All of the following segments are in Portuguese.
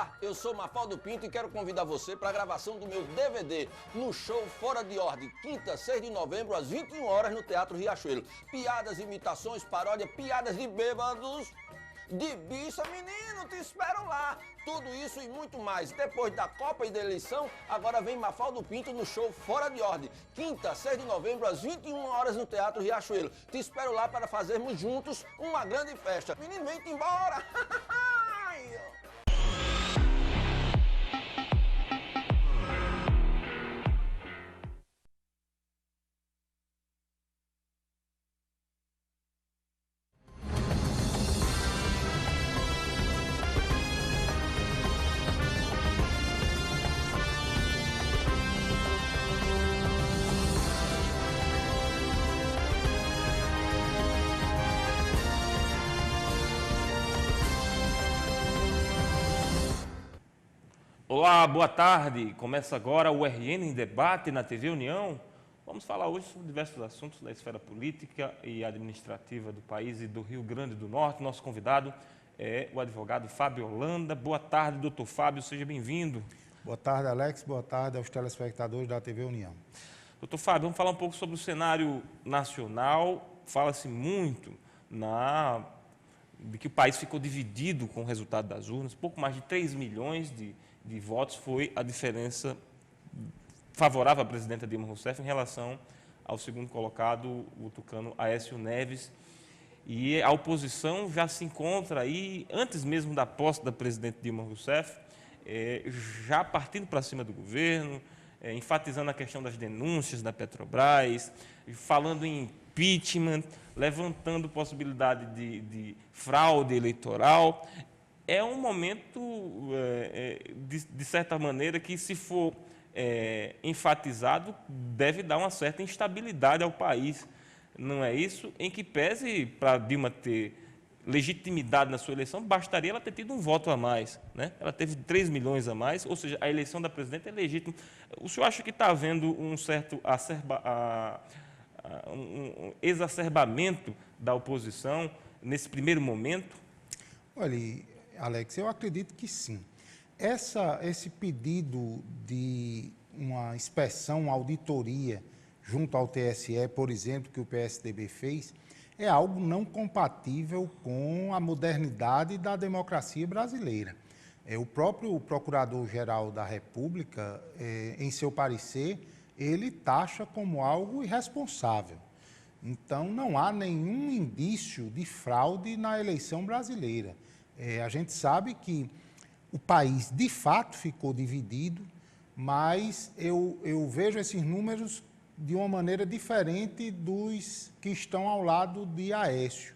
Olá, eu sou Mafaldo Pinto e quero convidar você para a gravação do meu DVD no show Fora de Ordem, quinta, 6 de novembro, às 21 horas no Teatro Riachuelo. Piadas, imitações, paródia, piadas de bêbados, de bicha, menino, te espero lá. Tudo isso e muito mais. Depois da Copa e da eleição, agora vem Mafaldo Pinto no show Fora de Ordem, quinta, 6 de novembro, às 21 horas no Teatro Riachuelo. Te espero lá para fazermos juntos uma grande festa. Menino, vem-te embora! Olá, boa tarde. Começa agora o RN em Debate na TV União. Vamos falar hoje sobre diversos assuntos da esfera política e administrativa do país e do Rio Grande do Norte. Nosso convidado é o advogado Fábio Holanda. Boa tarde, doutor Fábio, seja bem-vindo. Boa tarde, Alex. Boa tarde aos telespectadores da TV União. Doutor Fábio, vamos falar um pouco sobre o cenário nacional. Fala-se muito de que o país ficou dividido com o resultado das urnas. Pouco mais de 3 milhões de votos foi a diferença favorável à presidenta Dilma Rousseff em relação ao segundo colocado, o tucano Aécio Neves. E a oposição já se encontra aí, antes mesmo da posse da presidente Dilma Rousseff, já partindo para cima do governo, enfatizando a questão das denúncias da Petrobras, falando em impeachment, levantando possibilidade de fraude eleitoral. É um momento, de certa maneira, que, se for enfatizado, deve dar uma certa instabilidade ao país. Não é isso? Em que pese para Dilma ter legitimidade na sua eleição, bastaria ela ter tido um voto a mais, né? Ela teve 3 milhões a mais, ou seja, a eleição da presidente é legítima. O senhor acha que está havendo um certo um exacerbamento da oposição nesse primeiro momento? Olha, Alex, eu acredito que sim. Esse pedido de uma inspeção, uma auditoria junto ao TSE, por exemplo, que o PSDB fez, é algo não compatível com a modernidade da democracia brasileira. O próprio Procurador-Geral da República, em seu parecer, ele taxa como algo irresponsável. Então, não há nenhum indício de fraude na eleição brasileira. A gente sabe que o país, de fato, ficou dividido, mas eu vejo esses números de uma maneira diferente dos que estão ao lado de Aécio.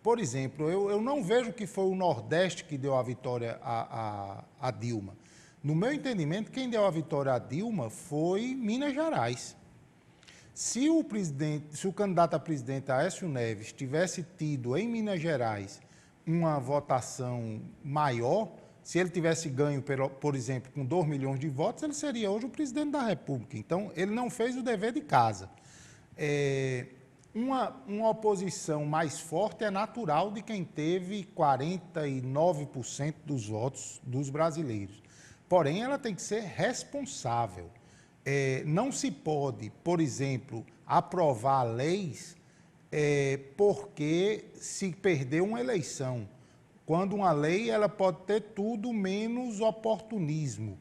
Por exemplo, eu não vejo que foi o Nordeste que deu a vitória a Dilma. No meu entendimento, quem deu a vitória a Dilma foi Minas Gerais. Se o candidato a presidente Aécio Neves tivesse tido em Minas Gerais uma votação maior, se ele tivesse ganho, por exemplo, com 2 milhões de votos, ele seria hoje o presidente da República. Então, ele não fez o dever de casa. Uma oposição mais forte é natural de quem teve 49% dos votos dos brasileiros. Porém, ela tem que ser responsável. Não se pode, por exemplo, aprovar leis porque se perdeu uma eleição. Quando uma lei ela pode ter tudo menos oportunismo.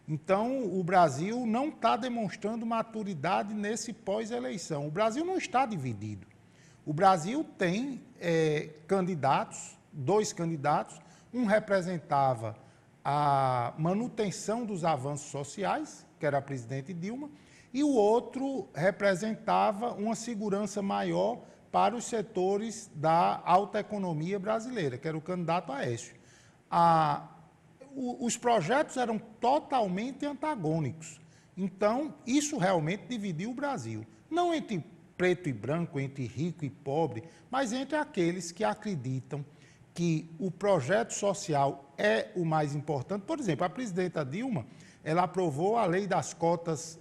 Então, o Brasil não está demonstrando maturidade nesse pós-eleição. O Brasil não está dividido. O Brasil tem candidatos, 2 candidatos, um representava a manutenção dos avanços sociais, que era a presidente Dilma, e o outro representava uma segurança maior para os setores da alta economia brasileira, que era o candidato Aécio. Os projetos eram totalmente antagônicos. Então, isso realmente dividiu o Brasil. Não entre preto e branco, entre rico e pobre, mas entre aqueles que acreditam que o projeto social é o mais importante. Por exemplo, a presidenta Dilma, ela aprovou a lei das cotas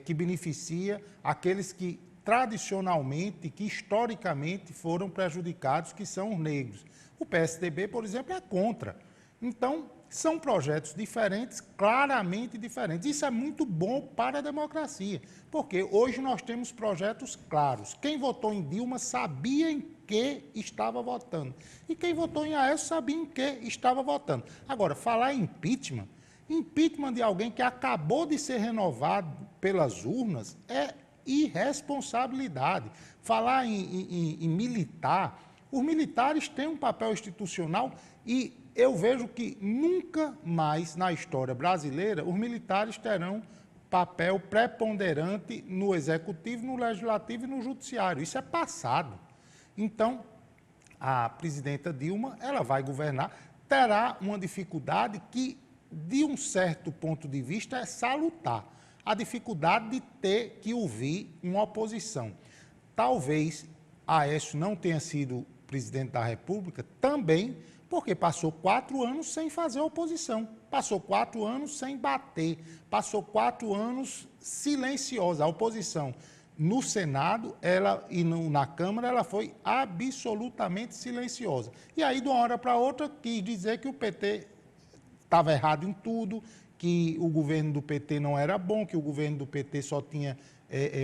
que beneficia aqueles que tradicionalmente, que historicamente foram prejudicados, que são os negros. O PSDB, por exemplo, é contra. Então, são projetos diferentes, claramente diferentes. Isso é muito bom para a democracia, porque hoje nós temos projetos claros. Quem votou em Dilma sabia em que estava votando. E quem votou em Aécio sabia em que estava votando. Agora, falar em impeachment de alguém que acabou de ser renovado pelas urnas é irresponsabilidade. Falar em militar, os militares têm um papel institucional e eu vejo que nunca mais na história brasileira os militares terão papel preponderante no executivo, no legislativo e no judiciário. Isso é passado. Então, a presidenta Dilma, ela vai governar, terá uma dificuldade que, de um certo ponto de vista, é salutar. A dificuldade de ter que ouvir uma oposição. Talvez Aécio não tenha sido presidente da República também porque passou 4 anos sem fazer oposição, passou 4 anos sem bater, passou 4 anos silenciosa. A oposição no Senado na Câmara ela foi absolutamente silenciosa. E aí, de uma hora para outra, quis dizer que o PT estava errado em tudo, que o governo do PT não era bom, que o governo do PT só tinha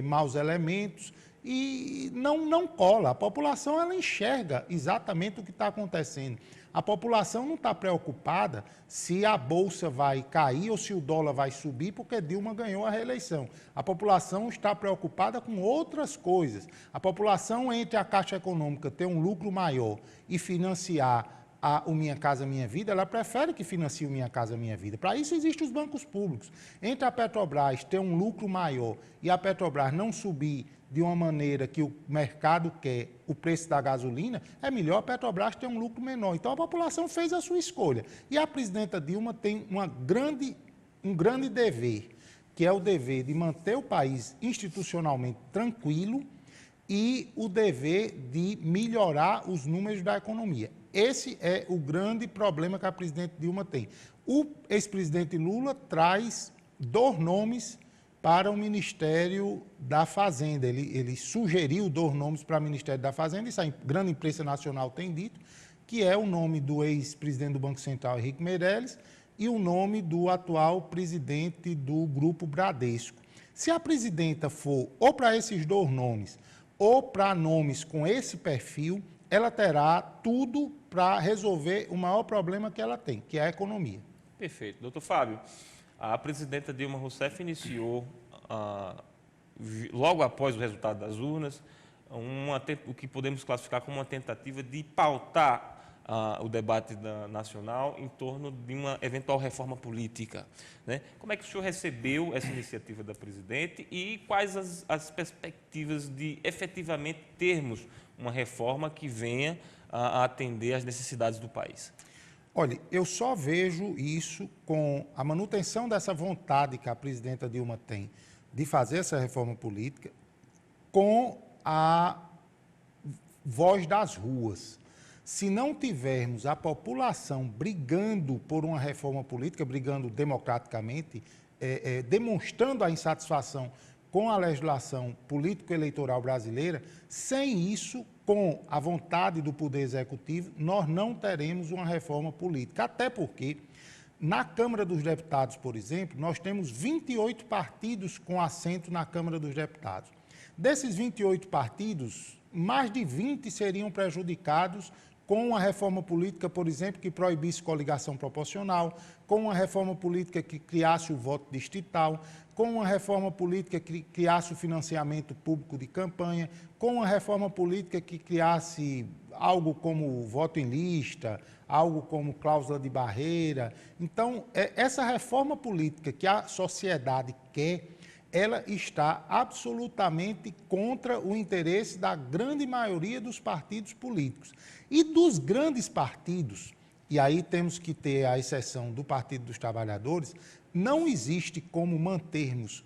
maus elementos. E não cola. A população ela enxerga exatamente o que está acontecendo. A população não está preocupada se a Bolsa vai cair ou se o dólar vai subir porque Dilma ganhou a reeleição. A população está preocupada com outras coisas. A população, entre a Caixa Econômica ter um lucro maior e financiar o Minha Casa Minha Vida, ela prefere que financie o Minha Casa Minha Vida. Para isso existem os bancos públicos. Entre a Petrobras ter um lucro maior e a Petrobras não subir de uma maneira que o mercado quer o preço da gasolina, é melhor a Petrobras ter um lucro menor. Então a população fez a sua escolha. E a presidenta Dilma tem um grande dever, que é o dever de manter o país institucionalmente tranquilo e o dever de melhorar os números da economia. Esse é o grande problema que a presidente Dilma tem. O ex-presidente Lula traz 2 nomes para o Ministério da Fazenda. Ele sugeriu 2 nomes para o Ministério da Fazenda, isso a grande imprensa nacional tem dito, que é o nome do ex-presidente do Banco Central, Henrique Meirelles, e o nome do atual presidente do Grupo Bradesco. Se a presidenta for ou para esses 2 nomes, ou para nomes com esse perfil, ela terá tudo para resolver o maior problema que ela tem, que é a economia. Perfeito. Doutor Fábio, a presidenta Dilma Rousseff iniciou, logo após o resultado das urnas, o que podemos classificar como uma tentativa de pautar o debate nacional em torno de uma eventual reforma política, né? Como é que o senhor recebeu essa iniciativa da presidente e quais as perspectivas de efetivamente termos uma reforma que venha a atender às necessidades do país? Olha, eu só vejo isso com a manutenção dessa vontade que a presidenta Dilma tem de fazer essa reforma política com a voz das ruas. Se não tivermos a população brigando por uma reforma política, brigando democraticamente, demonstrando a insatisfação com a legislação político-eleitoral brasileira, sem isso, com a vontade do Poder Executivo, nós não teremos uma reforma política. Até porque, na Câmara dos Deputados, por exemplo, nós temos 28 partidos com assento na Câmara dos Deputados. Desses 28 partidos, mais de 20 seriam prejudicados com uma reforma política, por exemplo, que proibisse coligação proporcional, com uma reforma política que criasse o voto distrital, com uma reforma política que criasse o financiamento público de campanha, com uma reforma política que criasse algo como voto em lista, algo como cláusula de barreira. Então, essa reforma política que a sociedade quer, ela está absolutamente contra o interesse da grande maioria dos partidos políticos. E dos grandes partidos, e aí temos que ter a exceção do Partido dos Trabalhadores, não existe como mantermos,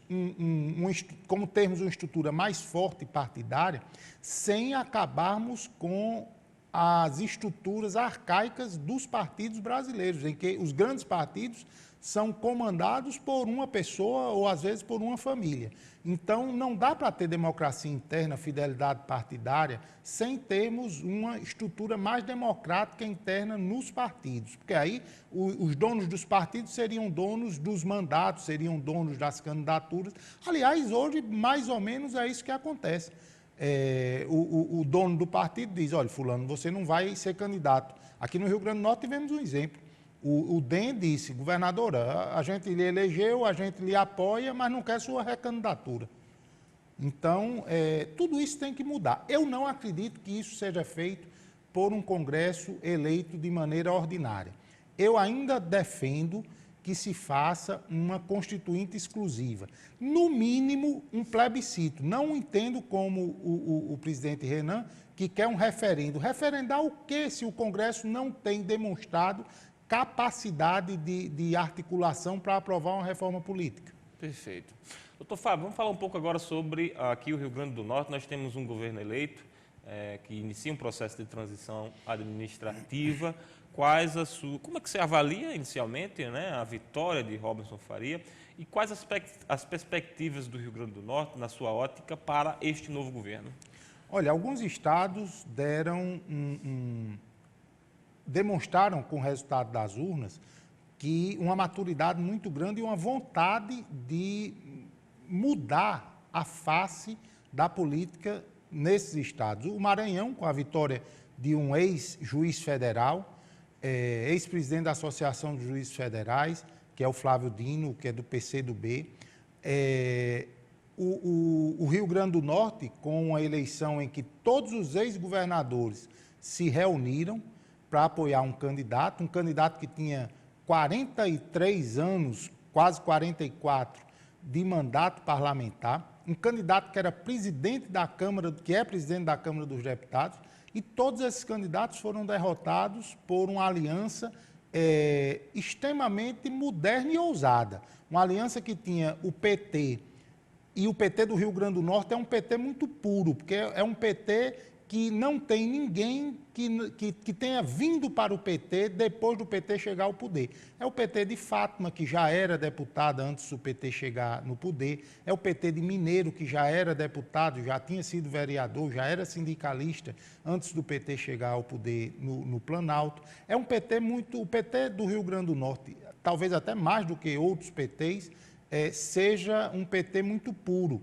como termos uma estrutura mais forte partidária sem acabarmos com as estruturas arcaicas dos partidos brasileiros, em que os grandes partidos são comandados por uma pessoa ou, às vezes, por uma família. Então, não dá para ter democracia interna, fidelidade partidária, sem termos uma estrutura mais democrática interna nos partidos. Porque aí os donos dos partidos seriam donos dos mandatos, seriam donos das candidaturas. Aliás, hoje, mais ou menos, é isso que acontece. O dono do partido diz, olha, fulano, você não vai ser candidato. Aqui no Rio Grande do Norte tivemos um exemplo. O DEM disse, governadora, a gente lhe elegeu, a gente lhe apoia, mas não quer sua recandidatura. Então, tudo isso tem que mudar. Eu não acredito que isso seja feito por um Congresso eleito de maneira ordinária. Eu ainda defendo que se faça uma constituinte exclusiva. No mínimo, um plebiscito. Não entendo como o presidente Renan, que quer um referendo. Referendar o quê se o Congresso não tem demonstrado capacidade de articulação para aprovar uma reforma política? Perfeito. Doutor Fábio, vamos falar um pouco agora sobre aqui o Rio Grande do Norte. Nós temos um governo eleito que inicia um processo de transição administrativa. Como é que você avalia inicialmente, né, a vitória de Robson Faria e quais as perspectivas do Rio Grande do Norte, na sua ótica, para este novo governo? Olha, alguns estados demonstraram com o resultado das urnas que uma maturidade muito grande e uma vontade de mudar a face da política nesses estados. O Maranhão, com a vitória de um ex-juiz federal, ex-presidente da Associação de Juízes Federais, que é o Flávio Dino, que é do PCdoB. O Rio Grande do Norte, com uma eleição em que todos os ex-governadores se reuniram para apoiar um candidato que tinha 43 anos, quase 44, de mandato parlamentar, um candidato que era presidente da Câmara, que é presidente da Câmara dos Deputados, e todos esses candidatos foram derrotados por uma aliança extremamente moderna e ousada. Uma aliança que tinha o PT, e o PT do Rio Grande do Norte é um PT muito puro, porque é um PT que não tem ninguém que tenha vindo para o PT depois do PT chegar ao poder. É o PT de Fátima, que já era deputada antes do PT chegar no poder. É o PT de Mineiro, que já era deputado, já tinha sido vereador, já era sindicalista antes do PT chegar ao poder no Planalto. É um PT o PT do Rio Grande do Norte, talvez até mais do que outros PTs, seja um PT muito puro.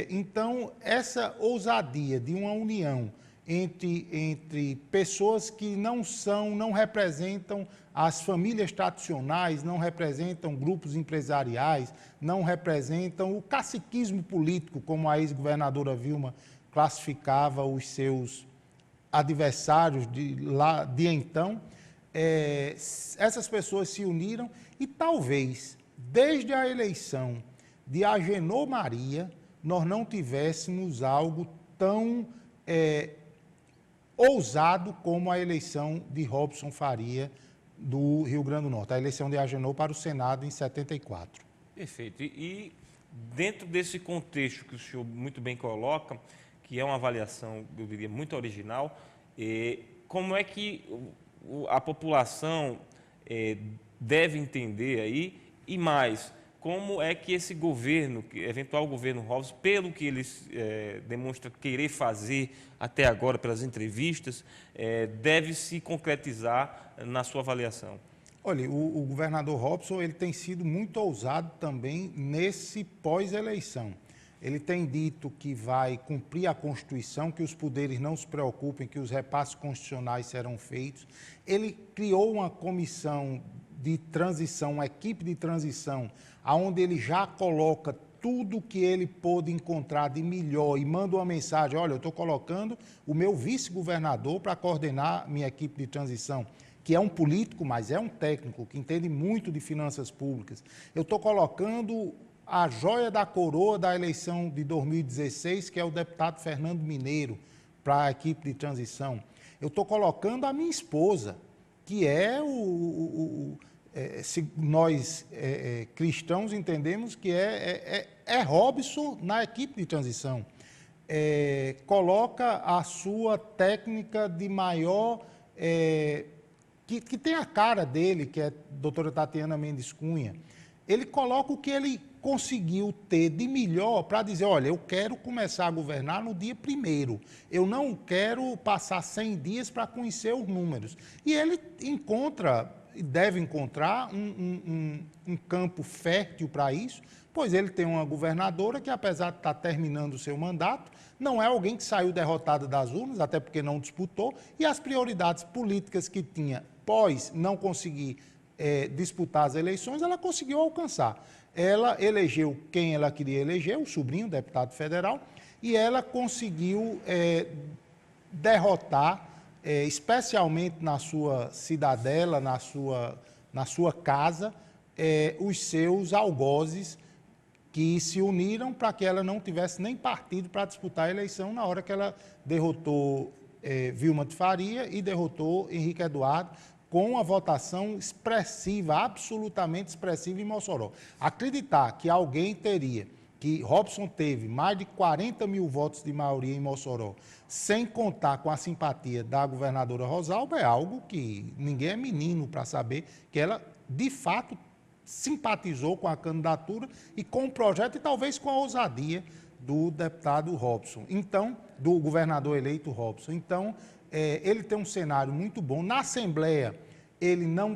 Então, essa ousadia de uma união entre pessoas que não representam as famílias tradicionais, não representam grupos empresariais, não representam o caciquismo político, como a ex-governadora Vilma classificava os seus adversários de então, essas pessoas se uniram e talvez, desde a eleição de Agenor Maria, nós não tivéssemos algo tão ousado como a eleição de Robson Faria do Rio Grande do Norte, a eleição de Agenor para o Senado em 74. Perfeito. E dentro desse contexto que o senhor muito bem coloca, que é uma avaliação, eu diria, muito original, como é que a população deve entender aí, e mais, como é que esse governo, eventual governo Robson, pelo que ele demonstra querer fazer até agora, pelas entrevistas, deve se concretizar na sua avaliação? Olha, o governador Robson ele tem sido muito ousado também nesse pós-eleição. Ele tem dito que vai cumprir a Constituição, que os poderes não se preocupem, que os repasses constitucionais serão feitos. Ele criou uma comissão de transição, uma equipe de transição, onde ele já coloca tudo que ele pôde encontrar de melhor e manda uma mensagem, olha, eu estou colocando o meu vice-governador para coordenar minha equipe de transição, que é um político, mas é um técnico, que entende muito de finanças públicas. Eu estou colocando a joia da coroa da eleição de 2016, que é o deputado Fernando Mineiro, para a equipe de transição. Eu estou colocando a minha esposa, que é se nós cristãos entendemos que é Robson na equipe de transição. Coloca a sua técnica de maior que tem a cara dele, que é a doutora Tatiana Mendes Cunha, ele coloca o que ele conseguiu ter de melhor para dizer, olha, eu quero começar a governar no dia 1º, eu não quero passar 100 dias para conhecer os números. E ele deve encontrar um campo fértil para isso, pois ele tem uma governadora que, apesar de estar terminando o seu mandato, não é alguém que saiu derrotada das urnas, até porque não disputou, e as prioridades políticas que tinha pós não conseguir disputar as eleições, ela conseguiu alcançar. Ela elegeu quem ela queria eleger, o sobrinho, deputado federal, e ela conseguiu derrotar, especialmente na sua cidadela, na sua casa, os seus algozes que se uniram para que ela não tivesse nem partido para disputar a eleição na hora que ela derrotou Vilma de Faria e derrotou Henrique Eduardo, com a votação expressiva, absolutamente expressiva em Mossoró. Acreditar que alguém teria, que Robson teve mais de 40 mil votos de maioria em Mossoró, sem contar com a simpatia da governadora Rosalba, é algo que ninguém é menino para saber que ela, de fato, simpatizou com a candidatura e com o projeto e talvez com a ousadia do deputado Robson, então, do governador eleito Robson. Então, ele tem um cenário muito bom. Na Assembleia, ele não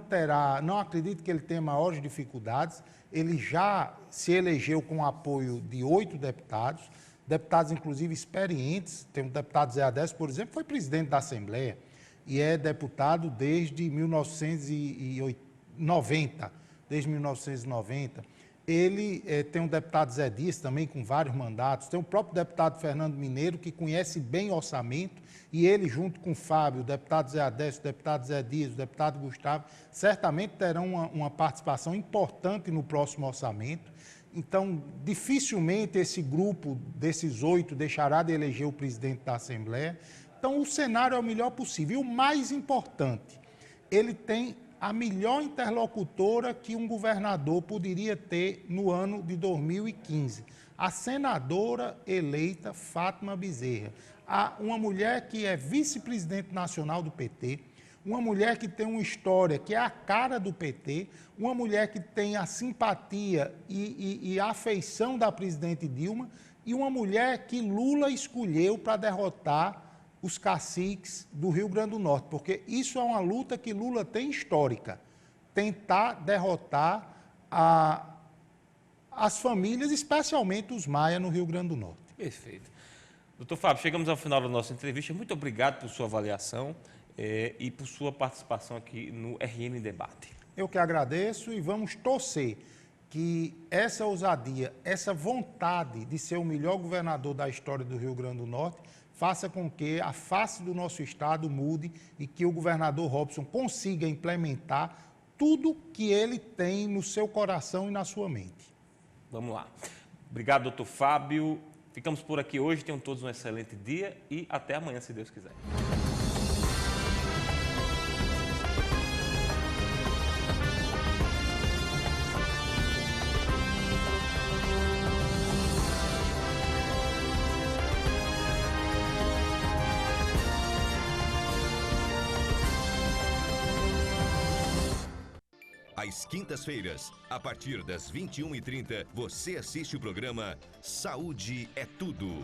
acredito que ele tenha maiores dificuldades. Ele já se elegeu com o apoio de 8 deputados, inclusive experientes. Tem um deputado Zé Adécio, por exemplo, foi presidente da Assembleia e é deputado desde 1990. Desde 1990. Ele tem um deputado Zé Dias também com vários mandatos, tem o próprio deputado Fernando Mineiro, que conhece bem orçamento, e ele, junto com o Fábio, o deputado Zé Adécio, o deputado Zé Dias, o deputado Gustavo, certamente terão uma participação importante no próximo orçamento. Então, dificilmente esse grupo desses 8 deixará de eleger o presidente da Assembleia. Então, o cenário é o melhor possível. E o mais importante, ele tem a melhor interlocutora que um governador poderia ter no ano de 2015. A senadora eleita Fátima Bezerra, uma mulher que é vice-presidente nacional do PT, uma mulher que tem uma história que é a cara do PT, uma mulher que tem a simpatia e a afeição da presidente Dilma, e uma mulher que Lula escolheu para derrotar os caciques do Rio Grande do Norte, porque isso é uma luta que Lula tem histórica, tentar derrotar as famílias, especialmente os Maia, no Rio Grande do Norte. Perfeito. Doutor Fábio, chegamos ao final da nossa entrevista. Muito obrigado por sua avaliação e por sua participação aqui no RN Debate. Eu que agradeço e vamos torcer que essa ousadia, essa vontade de ser o melhor governador da história do Rio Grande do Norte faça com que a face do nosso estado mude e que o governador Robson consiga implementar tudo que ele tem no seu coração e na sua mente. Vamos lá. Obrigado, doutor Fábio. Ficamos por aqui hoje. Tenham todos um excelente dia e até amanhã, se Deus quiser. Às quintas-feiras, a partir das 21h30, você assiste o programa Saúde é Tudo.